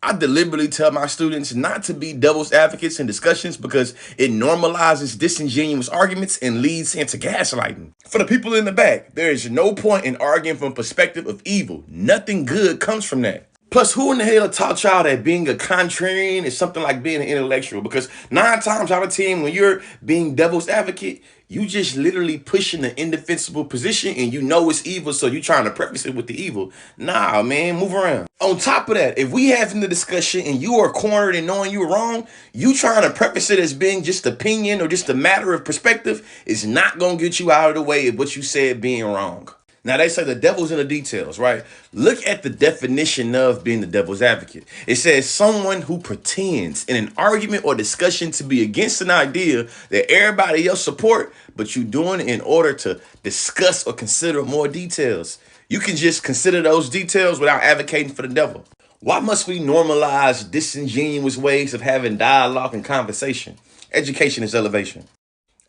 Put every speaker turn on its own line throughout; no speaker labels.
I deliberately tell my students not to be devil's advocates in discussions because it normalizes disingenuous arguments and leads into gaslighting. For the people in the back, there is no point in arguing from a perspective of evil. Nothing good comes from that. Plus, who in the hell taught y'all that being a contrarian is something like being an intellectual? Because 9 times out of 10, when you're being devil's advocate, you just literally pushing an indefensible position and you know it's evil, so you trying to preface it with the evil. Nah, man, move around. On top of that, if we having the discussion and you are cornered and knowing you're wrong, you trying to preface it as being just opinion or just a matter of perspective is not going to get you out of the way of what you said being wrong. Now, they say the devil's in the details, right? Look at the definition of being the devil's advocate. It says someone who pretends in an argument or discussion to be against an idea that everybody else support, but you doing it in order to discuss or consider more details. You can just consider those details without advocating for the devil. Why must we normalize disingenuous ways of having dialogue and conversation? Education is elevation.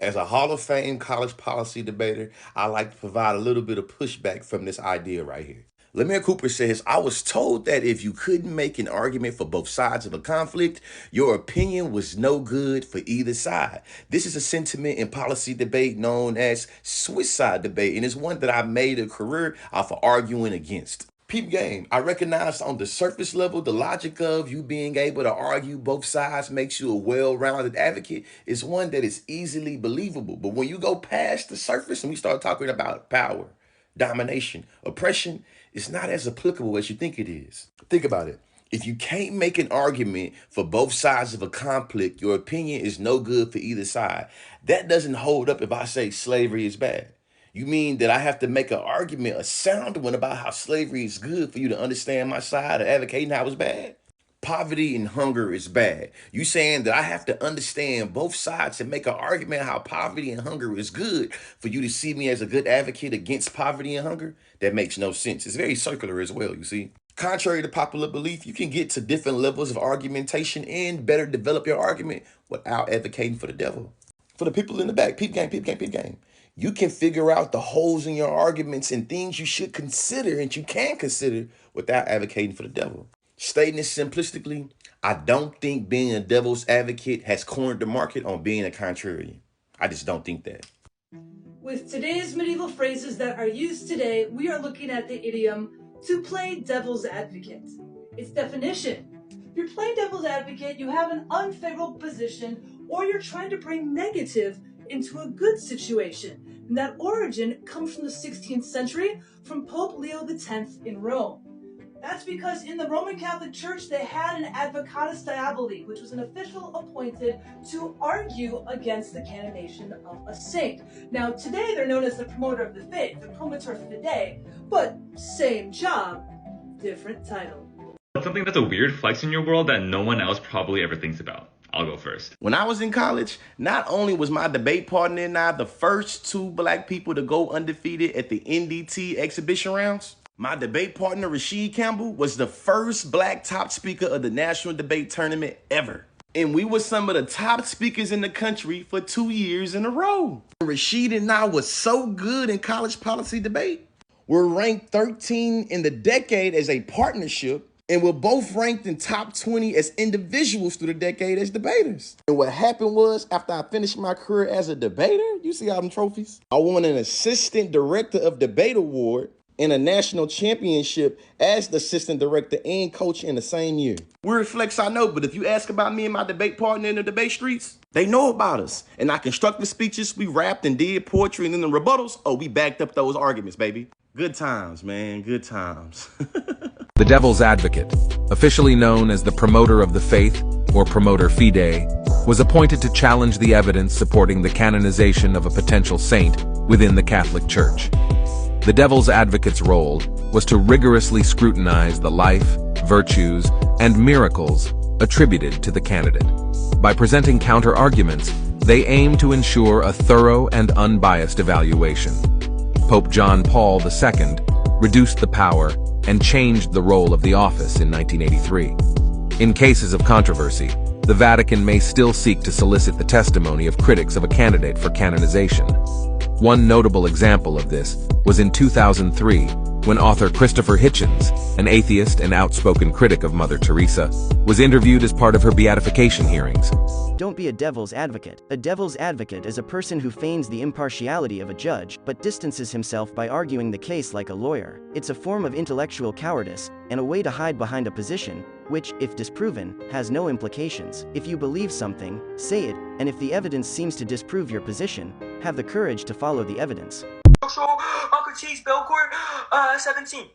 As a Hall of Fame college policy debater, I like to provide a little bit of pushback from this idea right here. Lemire Cooper says, I was told that if you couldn't make an argument for both sides of a conflict, your opinion was no good for either side. This is a sentiment in policy debate known as Swiss side debate, and it's one that I made a career off of arguing against. Peep game, I recognize on the surface level, the logic of you being able to argue both sides makes you a well-rounded advocate is one that is easily believable. But when you go past the surface and we start talking about power, domination, oppression, it's not as applicable as you think it is. Think about it. If you can't make an argument for both sides of a conflict, your opinion is no good for either side. That doesn't hold up if I say slavery is bad. You mean that I have to make an argument, a sound one about how slavery is good for you to understand my side of advocating how it's bad? Poverty and hunger is bad. You saying that I have to understand both sides and make an argument how poverty and hunger is good for you to see me as a good advocate against poverty and hunger? That makes no sense. It's very circular as well, you see. Contrary to popular belief, you can get to different levels of argumentation and better develop your argument without advocating for the devil. For the people in the back, peep game, peep game, peep game. You can figure out the holes in your arguments and things you should consider and you can consider without advocating for the devil. Stating this simplistically, I don't think being a devil's advocate has cornered the market on being a contrarian. I just don't think that.
With today's medieval phrases that are used today, we are looking at the idiom to play devil's advocate. Its definition: if you're playing devil's advocate, you have an unfavorable position or you're trying to bring negative into a good situation. And that origin comes from the 16th century from Pope Leo X in Rome. That's because in the Roman Catholic Church, they had an advocatus diaboli, which was an official appointed to argue against the canonization of a saint. Now, today they're known as the promoter of the faith, the promotor fidei, but same job, different title.
Something that's a weird flex in your world that no one else probably ever thinks about. I'll go first.
When I was in college, not only was my debate partner and I the first 2 black people to go undefeated at the NDT exhibition rounds, my debate partner, Rashid Campbell, was the first black top speaker of the national debate tournament ever. And we were some of the top speakers in the country for 2 years in a row. Rashid and I was so good in college policy debate. We're ranked 13 in the decade as a partnership, and we're both ranked in top 20 as individuals through the decade as debaters. And what happened was, after I finished my career as a debater, you see all them trophies, I won an assistant director of debate award and a national championship as the assistant director and coach in the same year. Weird flex, I know, but if you ask about me and my debate partner in the debate streets, they know about us. And our constructive speeches, we rapped and did poetry, and then the rebuttals, oh, we backed up those arguments, baby. Good times, man, good times.
The Devil's Advocate, officially known as the Promoter of the Faith, or Promoter Fidei, was appointed to challenge the evidence supporting the canonization of a potential saint within the Catholic Church. The Devil's Advocate's role was to rigorously scrutinize the life, virtues, and miracles attributed to the candidate. By presenting counter-arguments, they aim to ensure a thorough and unbiased evaluation. Pope John Paul II reduced the power and changed the role of the office in 1983. In cases of controversy, the Vatican may still seek to solicit the testimony of critics of a candidate for canonization. One notable example of this was in 2003, when author Christopher Hitchens, an atheist and outspoken critic of Mother Teresa, was interviewed as part of her beatification hearings.
Don't be a devil's advocate. A devil's advocate is a person who feigns the impartiality of a judge, but distances himself by arguing the case like a lawyer. It's a form of intellectual cowardice, and a way to hide behind a position, which, if disproven, has no implications. If you believe something, say it, and if the evidence seems to disprove your position, have the courage to follow the evidence.
Uncle Cheese Belcourt, 17.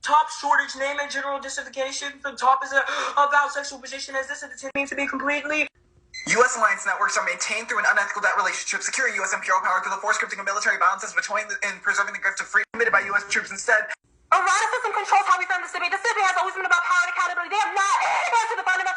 Top shortage name and general justification. The top is about sexual position as this means to be completely.
U.S. alliance networks are maintained through an unethical debt relationship, securing U.S. imperial power through the forced scripting of military balances between and preserving the gift of freedom committed by U.S. troops instead.
Eroticism controls how we frame this debate. This debate has always been about power and accountability. They have not answered the fundamental